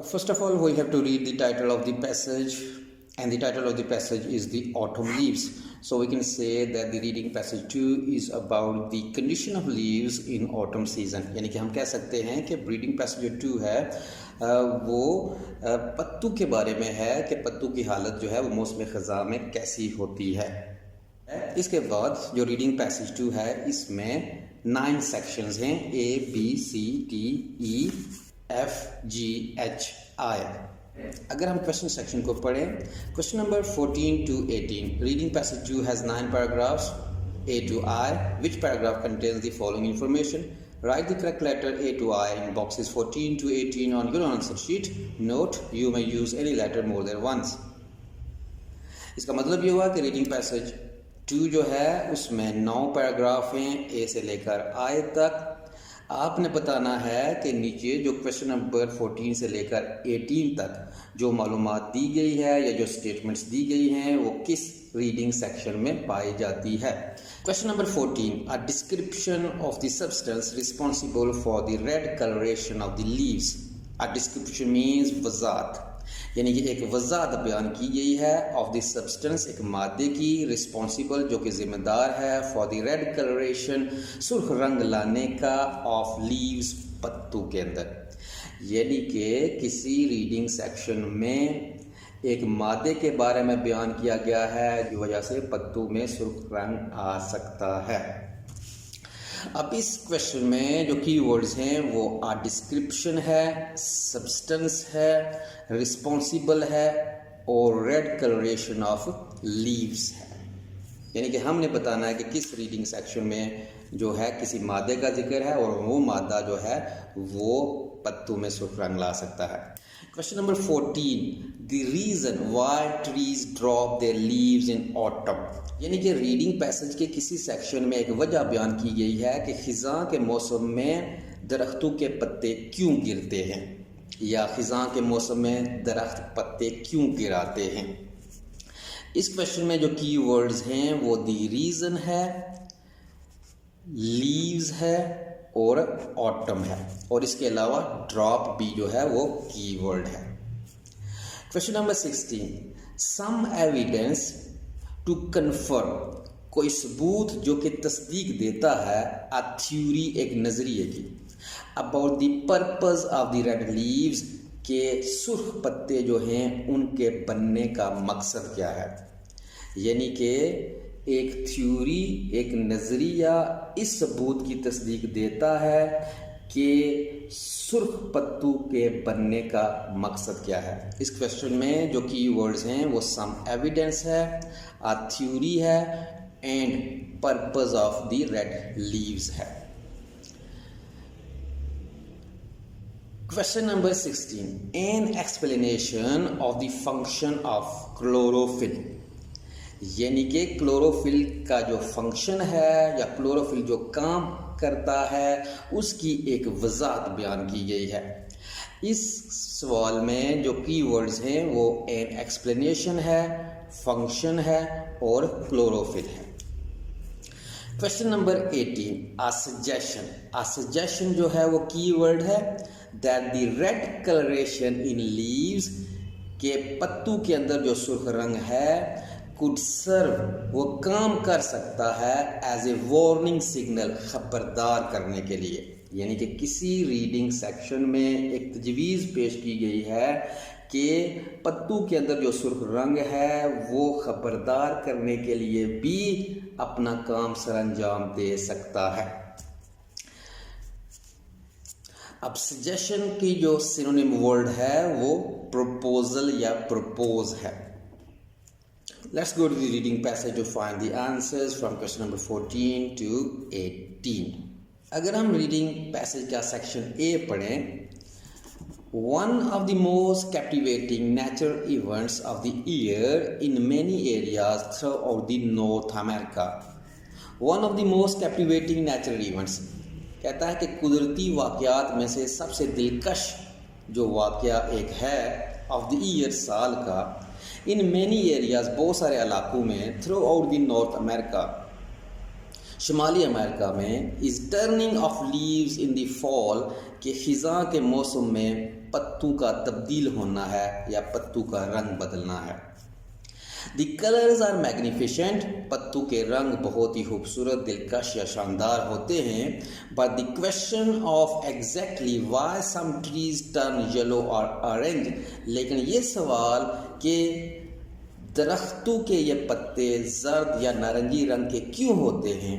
First of all, we have to read the title of the passage, and the title of the passage is the autumn leaves. So we can say that the reading passage 2 is about the condition of leaves in autumn season. यानी कि हम कह सकते हैं कि reading passage जो 2 है वो पत्तों के बारे में है कि पत्तों की हालत जो है वो मौसम ख़ज़ा में कैसी होती है। इसके बाद जो रीडिंग पैसेज 2 है इसमें 9 सेक्शंस हैं, A, B, C, D, E, F, G, H, I। अगर हम क्वेश्चन सेक्शन को पढ़ें, question number 14 to 18, reading passage 2 has 9 paragraphs, A to I, which paragraph contains the following information? Write the correct letter A to I in boxes 14 to 18 on your answer sheet. Note, you may use any letter more than once. इसका मतलब ये हुआ कि reading passage 2 जो है उसमें 9 paragraph हैं, ए से लेकर आई तक। आपने बताना है कि नीचे जो क्वेश्चन नंबर 14 से लेकर 18 तक जो मालूमात दी गई है या जो स्टेटमेंट्स दी गई हैं वो किस रीडिंग सेक्शन में पाई जाती है। Question number 14, a description of the substance responsible for the red colouration of the leaves. A description means वजात, यानी कि एक वजात बयान की गई है ऑफ द सब्सटेंस, एक मादे की, रिस्पॉन्सिबल जो कि जिम्मेदार है फॉर द रेड कलरेशन, सुर्ख रंग लाने का, ऑफ लीव्स पत्तों के अंदर। यानी कि किसी रीडिंग सेक्शन में एक मादे के बारे में बयान किया गया है जिस वजह से पत्तों में सुर्ख रंग आ सकता है। अब इस क्वेश्चन में जो कीवर्ड्स हैं वो डिस्क्रिप्शन है, सब्सटेंस है, रिस्पॉन्सिबल है और रेड कलरेशन ऑफ लीव्स है। यानी कि हमने बताना है कि किस रीडिंग सेक्शन में जो है किसी मादे का जिक्र है और वो मादा जो है वो पत्तों में सुर्ख रंग ला सकता है। Question number 14, the reason why trees drop their leaves in autumn. यानी कि रीडिंग पैसेज के किसी सेक्शन में एक वजह बयान की गई है कि खिज़ां के मौसम में दरख्तों के पत्ते क्यों गिरते हैं या खिज़ां के मौसम में दरख्त पत्ते क्यों गिराते हैं। इस क्वेश्चन में जो की वर्ड्स हैं वो द रीज़न है, लीव्स है और ऑटम है, और इसके अलावा ड्रॉप भी जो है वो की वर्ड है। Question number 16, some evidence to confirm, कोई सबूत जो कि तस्दीक देता है, अ थ्योरी एक नज़रिए की, about the purpose of the red leaves, के सुर्ख पत्ते जो हैं उनके बनने का मकसद क्या है। यानी कि एक थ्योरी, एक नज़रिया इस सबूत की तस्दीक देता है कि सुर्ख पत्तों के बनने का मकसद क्या है। इस क्वेश्चन में जो की वर्ड्स हैं वो सम एविडेंस है, अ थ्योरी है and purpose of the red leaves है। Question number 16, an explanation of the function of chlorophyll. यानी कि क्लोरोफिल का जो फंक्शन है या क्लोरोफिल जो काम करता है उसकी एक वजाहत बयान की गई है। इस सवाल में जो की वर्ड्स हैं वो एन एक्सप्लेनेशन है, फंक्शन है और क्लोरोफिल है। क्वेश्चन नंबर 18, आ सजेशन। आ सजेशन जो है वो की वर्ड है, that the red colouration in leaves, के पत्तों के अंदर जो सुर्ख रंग है कुड सर्व, वो काम कर सकता है एज ए वार्निंग सिग्नल, खबरदार करने के लिए। यानी कि किसी रीडिंग सेक्शन में एक तजवीज़ पेश की गई है कि पत्तों के अंदर जो सुर्ख रंग है वो खबरदार करने के लिए भी अपना काम सरअंजाम दे सकता है। अब सजेशन की जो सिनोनिम वर्ड है वो प्रपोजल या प्रपोज है। Let's go to the reading passage to find the answers from question number 14 to 18. अगर हम रीडिंग पैसेज का सेक्शन ए पढ़ें, one of the most captivating natural events of the year in many areas throughout the North America. One of the most captivating natural events कहता है कि कुदरती वाक़यात में से सबसे दिलकश जो वाक़या एक है ऑफ द ईयर, साल का, इन मैनी एरियाज़ बहुत सारे इलाकों में, throughout the North America, शुमाली अमेरिका में, is turning of leaves in the fall, के ख़िज़ां के मौसम में पत्तों का तब्दील होना है या पत्तों का रंग बदलना है। The colors are magnificent, पत्तों के रंग बहुत ही खूबसूरत, दिलकश या शानदार होते हैं। But the question of exactly why some trees turn yellow or orange, लेकिन ये सवाल कि दरख्तों के ये पत्ते जर्द या नारंगी रंग के क्यों होते हैं,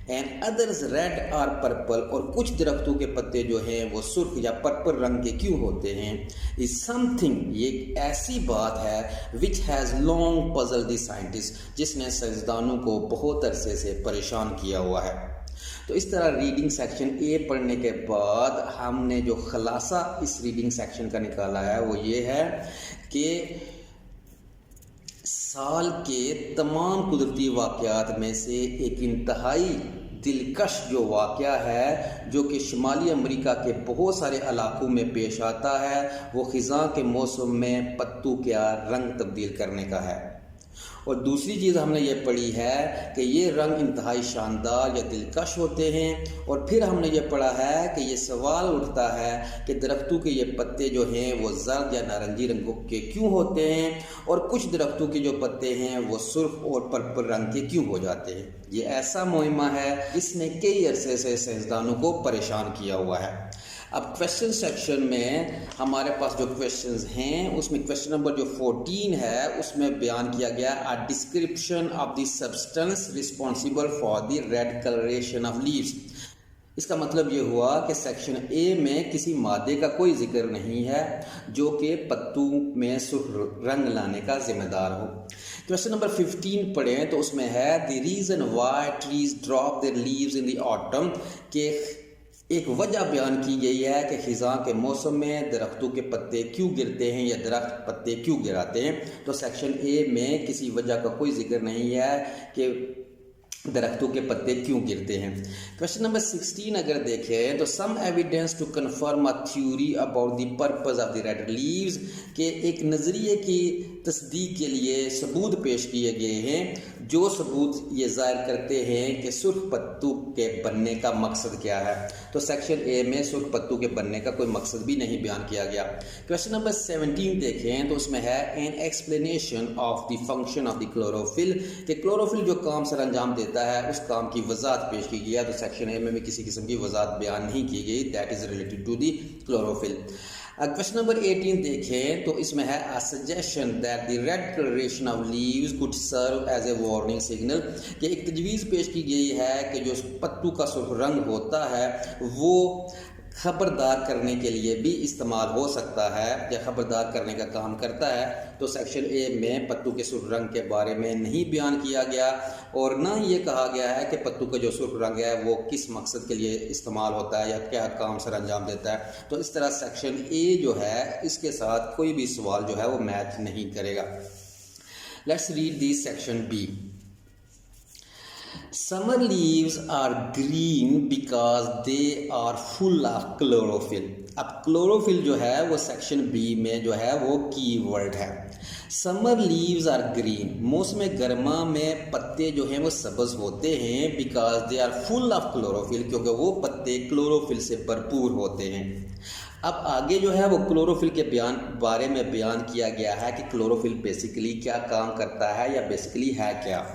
एंड अदर्स रेड और पर्पल, और कुछ दरख्तों के पत्ते जो हैं वो सुर्ख या पर्पल रंग के क्यों होते हैं, इज समथिंग, ये एक ऐसी बात है which has long puzzle the scientist, जिसने साइंसदानों को बहुत अरसे से परेशान किया हुआ है। तो इस तरह रीडिंग सेक्शन ए पढ़ने के बाद हमने जो खुलासा इस रीडिंग सेक्शन का निकाला है वो ये है कि साल के तमाम कुदरती वाक़यात में से एक इंतहाई दिलकश जो वाक़या है जो कि शुमाली अमेरिका के बहुत सारे इलाकों में पेश आता है, वो ख़िज़ां के मौसम में पत्तों का रंग तब्दील करने का है। और दूसरी चीज़ हमने ये पढ़ी है कि ये रंग इंतहाई शानदार या दिलकश होते हैं। और फिर हमने ये पढ़ा है कि ये सवाल उठता है कि दरख्तों के ये पत्ते जो हैं वो जर्द या नारंगी रंगों के क्यों होते हैं, और कुछ दरख्तों के जो पत्ते हैं वो सुर्ख और पर्पल रंग के क्यों हो जाते हैं। ये ऐसा मुहिम्मा है जिसने कई अरसे से साइंसदानों को परेशान किया हुआ है। अब क्वेश्चन सेक्शन में हमारे पास जो क्वेश्चंस हैं उसमें क्वेश्चन नंबर जो 14 है उसमें बयान किया गया अ description of the substance responsible for the red colouration of leaves. इसका मतलब ये हुआ कि सेक्शन ए में किसी मादे का कोई जिक्र नहीं है जो कि पत्तों में सुर्ख रंग लाने का जिम्मेदार हो। क्वेश्चन नंबर 15 पढ़ें तो उसमें है the reason why trees drop their leaves in the autumn, के एक वजह बयान की गई है कि ख़िज़ां के मौसम में दरख्तों के पत्ते क्यों गिरते हैं या दरख्त पत्ते क्यों गिराते हैं। तो सेक्शन ए में किसी वजह का कोई जिक्र नहीं है कि दरख्तों के पत्ते क्यों गिरते हैं। क्वेश्चन नंबर 16 अगर देखें तो some evidence to confirm a theory about the purpose of the red leaves, के एक नज़रिए की तस्दीक के लिए सबूत पेश किए गए हैं जो सबूत ये ज़ाहिर करते हैं कि सुर्ख पत्तों के बनने का मकसद क्या है। तो सेक्शन ए में सुर्ख पत्तों के बनने का कोई मकसद भी नहीं बयान किया गया। क्वेश्चन नंबर 17 देखें तो उसमें है N explanation of the function of the chlorophyll, कि क्लोरोफिल जो काम सर अंजाम देता है उस काम की वजाहत पेश की गई है। तो सेक्शन ए में भी किसी किस्म की वजाहत बयान नहीं की गई, that is related to the chlorophyll. Question number 18 देखें तो इसमें है a suggestion that the red colouration of leaves could serve as a warning signal, कि एक तजवीज़ पेश की गई है कि जो पत्तों का सुर्ख रंग होता है वो खबरदार करने के लिए भी इस्तेमाल हो सकता है या खबरदार करने का काम करता है। तो सेक्शन ए में पत्तों के सुर्ख रंग के बारे में नहीं बयान किया गया और ना ये कहा गया है कि पत्तों का जो सुर्ख रंग है वो किस मकसद के लिए इस्तेमाल होता है या क्या काम सर अंजाम देता है। तो इस तरह सेक्शन ए जो है इसके साथ कोई भी सवाल जो है वो मैच नहीं करेगा। Let's read the section B. Summer leaves are green because they are full of chlorophyll। अब क्लोरोफिल जो है वो सेक्शन बी में जो है वो की वर्ड है। समर लीव्स आर ग्रीन, मौसम गर्मा में पत्ते जो हैं वो सब्ज होते हैं because they are full of chlorophyll, क्योंकि वो पत्ते क्लोरोफिल से भरपूर होते हैं। अब आगे जो है वो क्लोरोफिल के बारे में बयान किया गया है कि क्लोरोफिल बेसिकली क्या काम करता है या बेसिकली है क्या।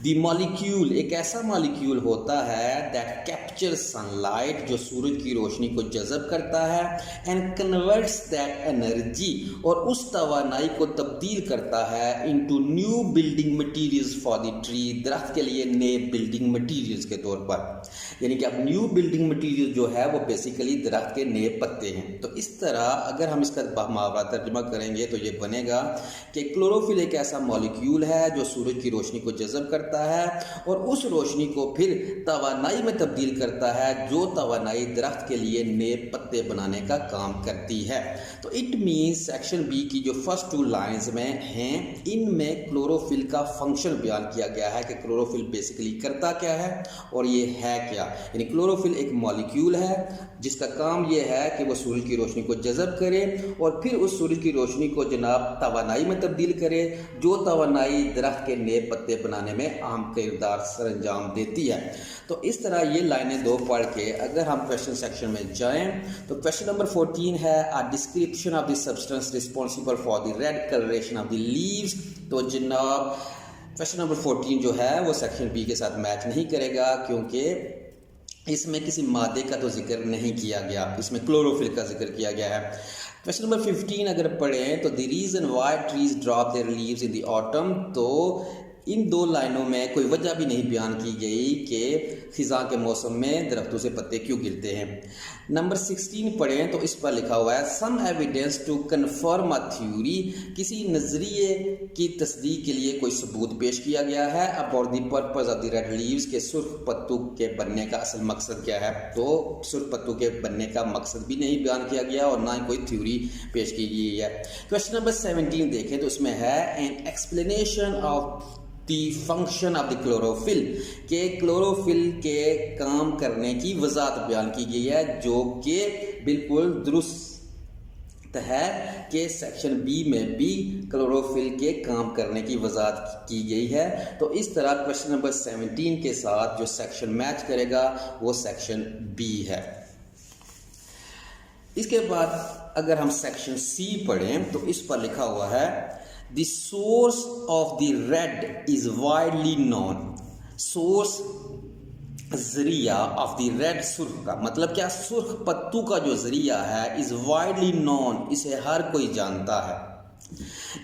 दी मॉलिक्यूल एक ऐसा मॉलिक्यूल होता है दैट कैप्चर सनलाइट, जो सूरज की रोशनी को जज़ब करता है, एंड कन्वर्ट्स दैट एनर्जी, और उस तवानाई को तब्दील करता है into new building materials for the tree, दरख्त के लिए नए बिल्डिंग मटेरियल्स के तौर पर। यानी कि अब न्यू बिल्डिंग मटेरियल जो है वो बेसिकली दरख्त के नए पत्ते हैं। तो इस तरह अगर हम इसका मुहावरा तर्जुमा करेंगे तो ये बनेगा कि क्लोरोफिल एक ऐसा मॉलिक्यूल है जो सूरज की रोशनी को जज़ब करता है और उस रोशनी को फिर तवानाई में तब्दील करता है, जो तवानाई दरख्त के लिए नए पत्ते बनाने का काम करती है। तो इट मीन्स सेक्शन बी की जो फर्स्ट टू लाइंस में हैं इनमें क्लोरोफिल का फंक्शन बयान किया गया है कि क्लोरोफिल बेसिकली करता क्या है और ये है क्या। यानी क्लोरोफिल एक मॉलिक्यूल है जिसका काम ये है कि वो सूरज की रोशनी को जज़ब करे और फिर उस सूरज की रोशनी को जनाब तवानाई में तब्दील करे, जो तवानाई दरख्त के नए पत्ते बनाने में अहम किरदार सरंजाम देती है। तो इस तरह ये लाइनें दो पढ़ के अगर हम क्वेश्चन सेक्शन में जाएं तो क्वेश्चन नंबर 14 है अ description of the substance responsible for the red colouration of the leaves. तो जनाब क्वेश्चन नंबर 14 जो है वो सेक्शन बी के साथ मैच नहीं करेगा, क्योंकि इसमें किसी मादे का तो जिक्र नहीं किया गया, इसमें क्लोरोफिल का जिक्र किया गया है। क्वेश्चन नंबर 15 अगर पढ़ें तो the reason why trees drop their leaves in the autumn, तो इन दो लाइनों में कोई वजह भी नहीं बयान की गई कि ख़िज़ा के मौसम में दरख्तों से पत्ते क्यों गिरते हैं। नंबर 16 पढ़ें तो इस पर लिखा हुआ है some evidence to confirm a theory, किसी नज़रिए की तस्दीक के लिए कोई सबूत पेश किया गया है about the purpose of the red leaves, के सुर्ख पत्तों के बनने का असल मकसद क्या है। तो सुर्ख पत्तों के बनने का मकसद भी नहीं बयान किया गया और ना ही कोई थ्योरी पेश की गई है। क्वेश्चन नंबर 17 देखें तो उसमें है N explanation of the function of the chlorophyll, के क्लोरोफिल के काम करने की वजाहत बयान की गई है, जो कि बिल्कुल दुरुस्त है कि सेक्शन बी में भी क्लोरोफिल के काम करने की वजाहत की गई है। तो इस तरह क्वेश्चन नंबर 17 के साथ जो सेक्शन मैच करेगा वो सेक्शन बी है। इसके बाद अगर हम सेक्शन सी पढ़ें तो इस पर लिखा हुआ है The source of the red is widely known. Source जरिया ऑफ द रेड सुर्ख का मतलब क्या, सुर्ख पत्तू का जो जरिया है इज वाइडली नोन, इसे हर कोई जानता है।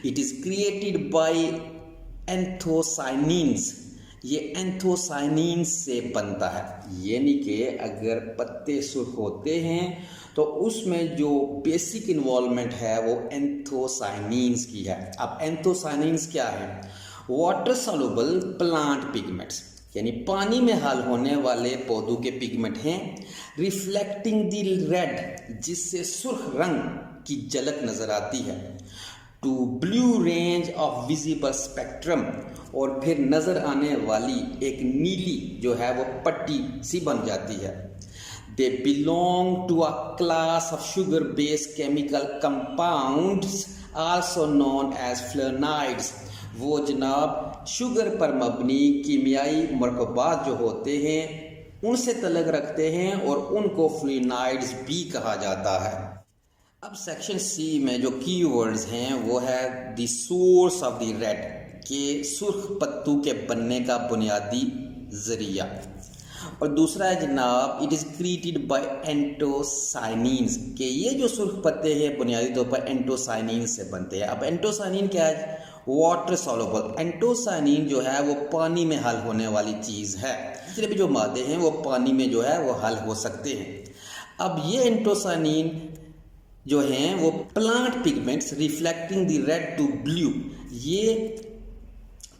It is created by anthocyanins, ये एंथोसाइनिन्स से बनता है, यानी कि अगर पत्ते सुर्ख होते हैं तो उसमें जो बेसिक इन्वॉल्वमेंट है वो एंथोसाइनिन्स की है। अब एंथोसाइनिन्स क्या है, वाटर सॉल्युबल प्लांट पिगमेंट्स, यानी पानी में हल होने वाले पौधों के पिगमेंट हैं। रिफ्लेक्टिंग द रेड, जिससे सुर्ख रंग की झलक नजर आती है। To blue range of visible spectrum, और फिर नजर आने वाली एक नीली जो है वो पट्टी सी बन जाती है। They belong to a class of sugar-based chemical compounds also known as flavonoids. वो जनाब शुगर पर मबनी कीमियाई मरकबात जो होते हैं उनसे तल्लुक़ रखते हैं और उनको फ्लेवोनॉइड्स भी कहा जाता है। अब सेक्शन सी में जो कीवर्ड्स हैं वो है the source of the red, के सुर्ख पत्तू के बनने का बुनियादी जरिया, और दूसरा है जनाब it is created by anthocyanins, के ये जो सुर्ख पत्ते हैं बुनियादी तौर पर एंथोसाइनिन्स से बनते हैं। अब एंथोसाइनिन क्या है, वाटर सॉल्युबल। एंथोसाइनिन जो है वो पानी में हल होने वाली चीज़ है, दूसरे भी जो मादे हैं वो पानी में जो है वो हल हो सकते हैं। अब ये एंथोसाइनिन जो हैं वो plant pigments reflecting the red to blue, ये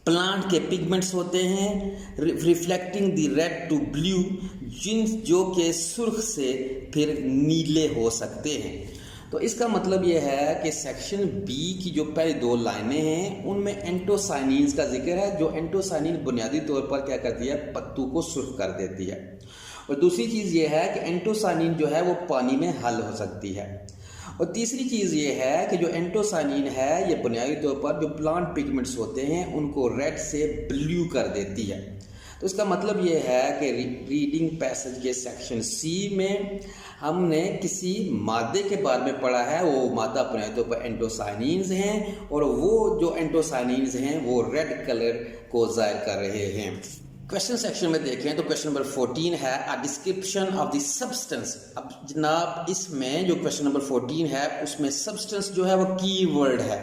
प्लांट के पिगमेंट्स होते हैं reflecting the red to blue, जो के सुर्ख से फिर नीले हो सकते हैं। तो इसका मतलब यह है कि सेक्शन बी की जो पहले दो लाइनें हैं उनमें एंथोसाइनिन्स का जिक्र है, जो एंथोसाइनिन बुनियादी तौर पर क्या करती है, पत्तू को सुर्ख कर देती है। और दूसरी चीज़ ये है कि एंथोसाइनिन जो है वो पानी में हल हो सकती है। और तीसरी चीज़ ये है कि जो एंथोसाइनिन है ये बुनियादी तौर पर जो प्लांट पिगमेंट्स होते हैं उनको रेड से ब्लू कर देती है। तो इसका मतलब ये है कि रीडिंग पैसेज के सेक्शन सी में हमने किसी मादे के बारे में पढ़ा है, वो मादा बुनियादी तौर पर एंथोसाइनिन्स हैं और वो जो एंथोसाइनिन्स हैं वो रेड कलर को ज़ाहिर कर रहे हैं। क्वेश्चन सेक्शन में देखें तो क्वेश्चन नंबर 14 है अ डिस्क्रिप्शन ऑफ द सब्सटेंस। अब जनाब इसमें जो क्वेश्चन नंबर 14 है उसमें सब्सटेंस जो है वो की वर्ड है।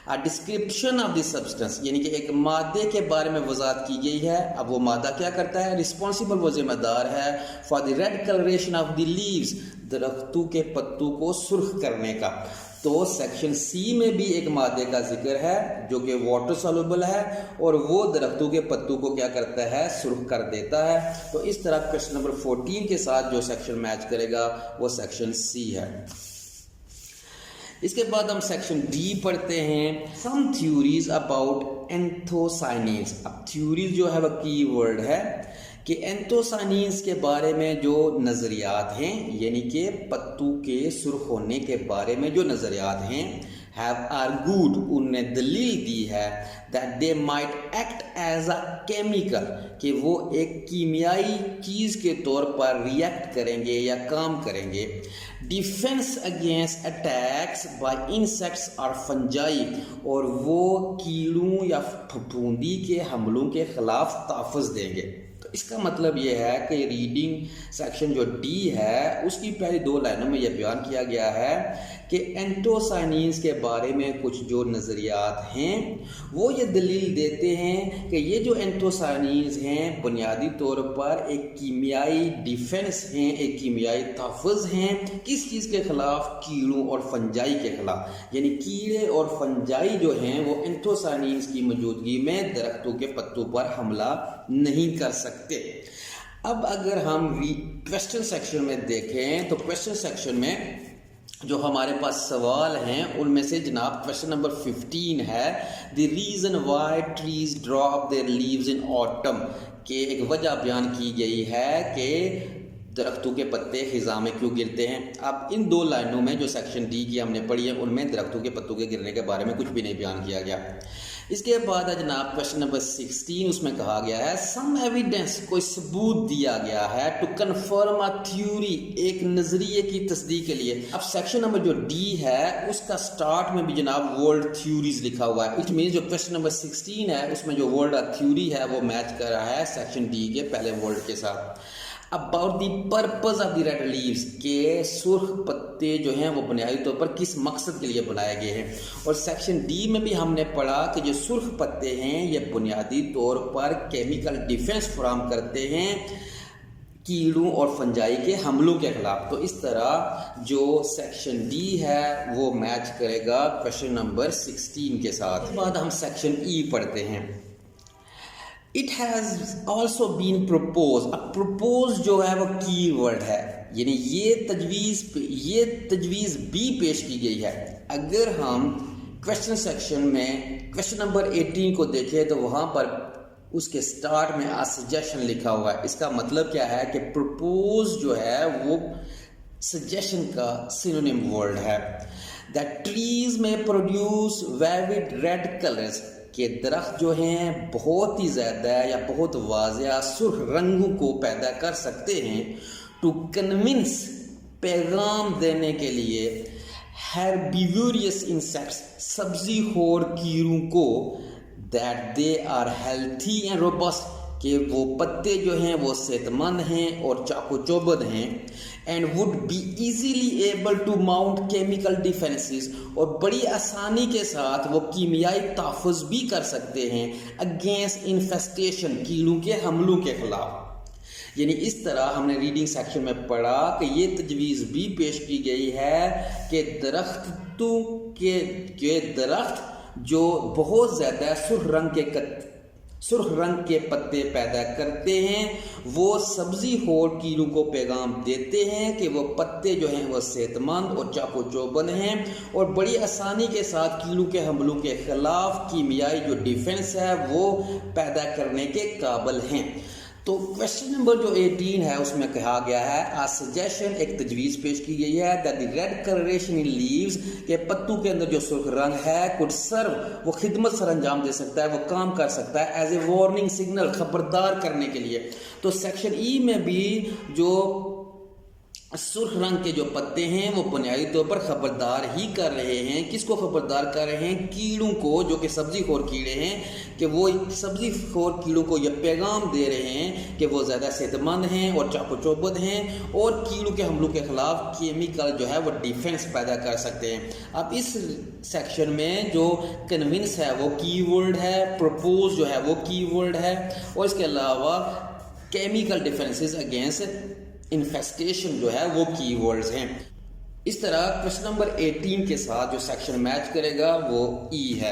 अ डिस्क्रिप्शन ऑफ द सब्सटेंस यानी कि एक मादे के बारे में वजाहत की गई है। अब वो मादा क्या करता है, रिस्पॉन्सिबल, वो जिम्मेदार है for the red colouration of the leaves, दरख्तों के पत्तों को सुर्ख करने का। तो सेक्शन सी में भी एक मादे का जिक्र है जो कि वाटर सॉल्युबल है और वो दरख्तों के पत्तों को क्या करता है, सुर्ख कर देता है। तो इस तरह क्वेश्चन नंबर 14 के साथ जो सेक्शन मैच करेगा वो सेक्शन सी है। इसके बाद हम सेक्शन डी पढ़ते हैं, सम थ्योरीज अबाउट एंथोसाइनिन्स। अब थ्योरीज जो है वह की वर्ड है कि एंथोसायनिन्स के बारे में जो नज़रियात हैं, यानी कि पत्तों के सुर्ख होने के बारे में जो नज़रियात हैं, हैव आर्गूड, उनने दलील दी है that they might act as a chemical, कि वो एक कीमियाई चीज़ के तौर पर रिएक्ट करेंगे या काम करेंगे, defence against attacks bye insects और फंजाई, और वो कीड़ों या फफूंदी के हमलों के खिलाफ तहफ़्फ़ुज़ देंगे। तो इसका मतलब ये है कि रीडिंग सेक्शन जो डी है उसकी पहली 2 लाइनों में यह बयान किया गया है कि एंथोसायनिन्स के बारे में कुछ जो नज़रियात हैं वो ये दलील देते हैं कि ये जो एंथोसायनिन्स हैं बुनियादी तौर पर एक कीमियाई डिफेंस हैं, एक कीमियाई तहफ़्फ़ुज़ हैं। किस चीज़ के ख़िलाफ़? कीड़ों और फंजाई के ख़िलाफ़। यानी कीड़े और फंजाई जो हैं वो एंथोसायनिन्स की मौजूदगी में दरख्तों के पत्तों पर हमला नहीं कर सकते। अब अगर हम क्वेश्चन सेक्शन में देखें तो क्वेश्चन सेक्शन में जो हमारे पास सवाल हैं उनमें से जनाब क्वेश्चन नंबर 15 है the reason why trees drop their leaves in autumn, के एक वजह बयान की गई है कि दरख्तों के पत्ते खिज़ां में क्यों गिरते हैं। अब इन 2 लाइनों में जो सेक्शन डी की हमने पढ़ी है उनमें दरख्तों के पत्तों के गिरने के बारे में कुछ भी नहीं बयान किया गया। इसके बाद है जनाब क्वेश्चन नंबर 16, उसमें कहा गया है सम एविडेंस, कोई सबूत दिया गया है टू कन्फर्म अ थ्योरी, एक नजरिए की तस्दीक के लिए। अब सेक्शन नंबर जो डी है उसका स्टार्ट में भी जनाब वर्ल्ड थ्योरीज लिखा हुआ है। इट मीन जो क्वेश्चन नंबर 16 है उसमें जो वर्ल्ड थ्योरी है वो मैच कर रहा है सेक्शन डी के पहले वर्ल्ड के साथ। About the purpose of the red leaves, के सुर्ख पत्ते जो हैं वो बुनियादी तौर पर किस मकसद के लिए बनाए गए हैं। और सेक्शन डी में भी हमने पढ़ा कि जो सुर्ख पत्ते हैं ये बुनियादी तौर पर केमिकल डिफेंस फराहम करते हैं कीड़ों और फंजाई के हमलों के खिलाफ। तो इस तरह जो सेक्शन डी है वो मैच करेगा क्वेश्चन नंबर 16 के साथ। इसके बाद हम सेक्शन ई पढ़ते हैं। It has also been propose, अब प्रपोज जो है वो की वर्ड है, यानी ये तजवीज़ भी पेश की गई है। अगर हम क्वेश्चन सेक्शन में क्वेश्चन नंबर 18 को देखें तो वहाँ पर उसके स्टार्ट में आ सजेशन लिखा हुआ है। इसका मतलब क्या है कि प्रपोज जो है वो सजेशन का सिनोनिम वर्ड है। दैट ट्रीज में प्रोड्यूस विविड रेड कलर्स, के दरख्त जो हैं बहुत ही ज़्यादा या बहुत वाज़िया सुर्ख रंगों को पैदा कर सकते हैं। टू कन्विंस, पैगाम देने के लिए, हेर्बिवोरियस इंसेक्ट्स, सब्जी खोर कीड़ों को, that they are healthy and robust, कि वो पत्ते जो हैं वो सेहतमंद हैं और चाको चौबंद हैं। And would be easily able to mount chemical defences, और बड़ी आसानी के साथ वो कीमियाई तहफ़्फ़ुज़ भी कर सकते हैं अगेंस्ट इन्फेस्टेशन, कीड़ों के हमलों के खिलाफ। यानी इस तरह हमने रीडिंग सेक्शन में पढ़ा कि ये तजवीज़ भी पेश की गई है कि दरख्तों के दरख्त जो बहुत ज़्यादा सुर्ख रंग के पत्ते पैदा करते हैं वो सब्जी खोर कीड़ों को पैगाम देते हैं कि वो पत्ते जो हैं वो सेहतमंद और चाको चौबंद हैं और बड़ी आसानी के साथ कीड़ों के हमलों के खिलाफ कीमियाई जो डिफेंस है वो पैदा करने के काबिल हैं। तो क्वेश्चन नंबर जो 18 है उसमें कहा गया है आ सजेशन, एक तजवीज़ पेश की गई है that the red colouration in leaves, के पत्तों के अंदर जो सुर्ख रंग है कुड सर्व, वो खिदमत सर अंजाम दे सकता है, वो काम कर सकता है एज ए वार्निंग सिग्नल, खबरदार करने के लिए। तो सेक्शन ई में भी जो सुर्ख रंग के जो पत्ते हैं वो बुनियादी तौर पर खबरदार ही कर रहे हैं। किसको खबरदार कर रहे हैं? कीड़ों को, जो कि सब्जी खोर कीड़े हैं, कि वो सब्जी खोर कीड़ों को यह पैगाम दे रहे हैं कि वो ज़्यादा सेहतमंद हैं और चाको चौबंद हैं और कीड़ों के हमलों के खिलाफ केमिकल जो है वो डिफेंस पैदा कर सकते हैं। अब इस सेक्शन में जो कन्विंस है वो कीवर्ड है, प्रपोज जो है वो कीवर्ड है और इसके अलावा केमिकल डिफेंसेस अगेंस्ट इन्फेस्टेशन जो है वो कीवर्ड्स हैं। इस तरह क्वेश्चन नंबर 18 के साथ जो सेक्शन मैच करेगा वो ई है।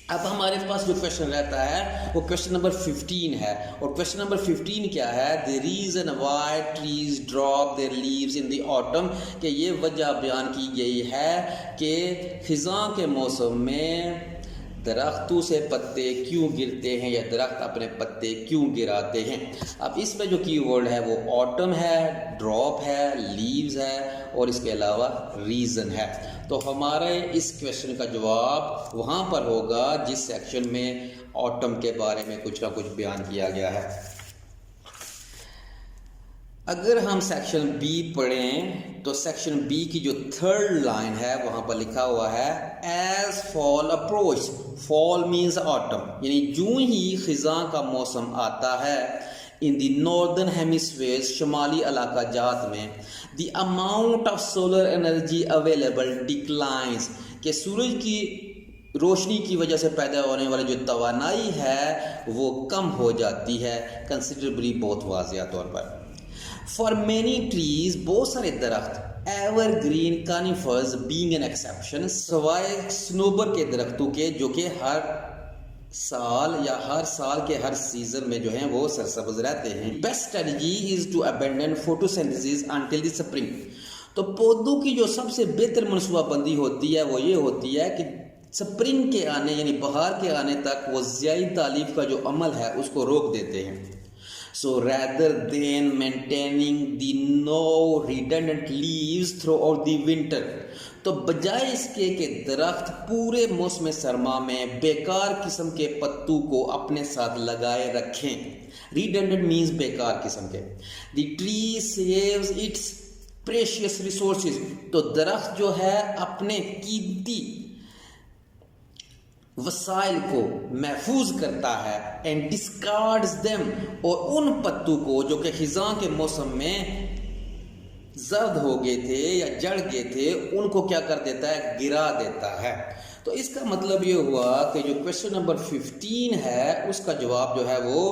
अब हमारे पास जो क्वेश्चन रहता है वो क्वेश्चन नंबर 15 है और क्वेश्चन नंबर 15 क्या है? The reason why trees drop their leaves in the autumn, कि ये वजह बयान की गई है कि खिज़ां के मौसम में दरख्तों से पत्ते क्यों गिरते हैं या दरख्त अपने पत्ते क्यों गिराते हैं। अब इसमें जो कीवर्ड है वो ऑटम है, ड्रॉप है, लीव्स है और इसके अलावा रीज़न है। तो हमारे इस क्वेश्चन का जवाब वहाँ पर होगा जिस सेक्शन में ऑटम के बारे में कुछ ना कुछ बयान किया गया है। अगर हम सेक्शन बी पढ़ें तो सेक्शन बी की जो थर्ड लाइन है वहाँ पर लिखा हुआ है as fall approach. Fall means autumn, यानी यूं ही खिज़ां का मौसम आता है इन द नॉर्दर्न हेमिस्फीयर, शुमाली इलाका जात में, the amount of solar energy available declines, कि सूरज की रोशनी की वजह से पैदा होने वाली जो तवानाई है वो कम हो जाती है कंसिडरेबली, बहुत वाज़िया तौर पर। फॉर मैनी ट्रीज, बहुत सारे दरख्त, एवरग्रीन कानिफर्स बीइंग एन एक्सेप्शन, सवाए स्नोबर के दरख्तों के जो कि हर साल या हर साल के हर सीजन में जो है वो सरसब्ज रहते हैं। Best strategy is to abandon photosynthesis until the spring. तो पौधों की जो सबसे बेहतर मनसूबाबंदी होती है वो ये होती है कि स्प्रिंग के आने यानी बहार के आने तक वो ज़्यादा तालीफ का जो अमल है उसको रोक देते हैं। So rather than maintaining the no redundant leaves throughout the winter, तो बजाय इसके कि दरख्त पूरे मौसम सरमा में बेकार किस्म के पत्तों को अपने साथ लगाए रखें। redundant means बेकार किस्म के। The tree saves its precious resources, तो दरख्त जो है अपने कीमती वसाइल को महफूज करता है एंड डिस्कार्ड्स देम, और उन पत्तों को जो कि खिज़ां के मौसम में जर्द हो गए थे या जड़ गए थे उनको क्या कर देता है, गिरा देता है। तो इसका मतलब ये हुआ कि जो क्वेश्चन नंबर 15 है उसका जवाब जो है वो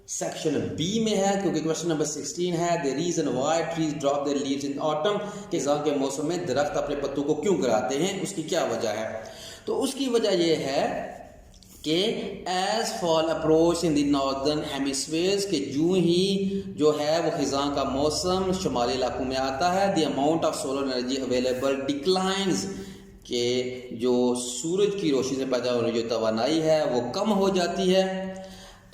सेक्शन बी में है, क्योंकि क्वेश्चन नंबर 16 है the reason why trees drop their leaves in autumn, खिज़ां के मौसम में दरख्त अपने पत्तों को क्यों गिराते हैं, उसकी क्या वजह है। तो उसकी वजह यह है कि as fall approach in the northern hemispheres, के यूं ही जो है वो खिज़ां का मौसम शुमाली इलाकों में आता है, the amount of solar energy available declines, के जो सूरज की रोशनी से पैदा होने जो तवानाई है वो कम हो जाती है।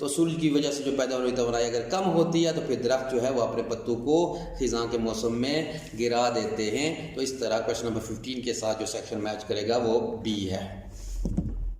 तो सूरज की वजह से जो पैदा होने वाली तवानाई अगर कम होती है तो फिर दरख्त जो है वो अपने पत्तों को खिज़ां के मौसम में गिरा देते हैं। तो इस तरह क्वेश्चन नंबर 15 के साथ जो सेक्शन मैच करेगा वो बी है।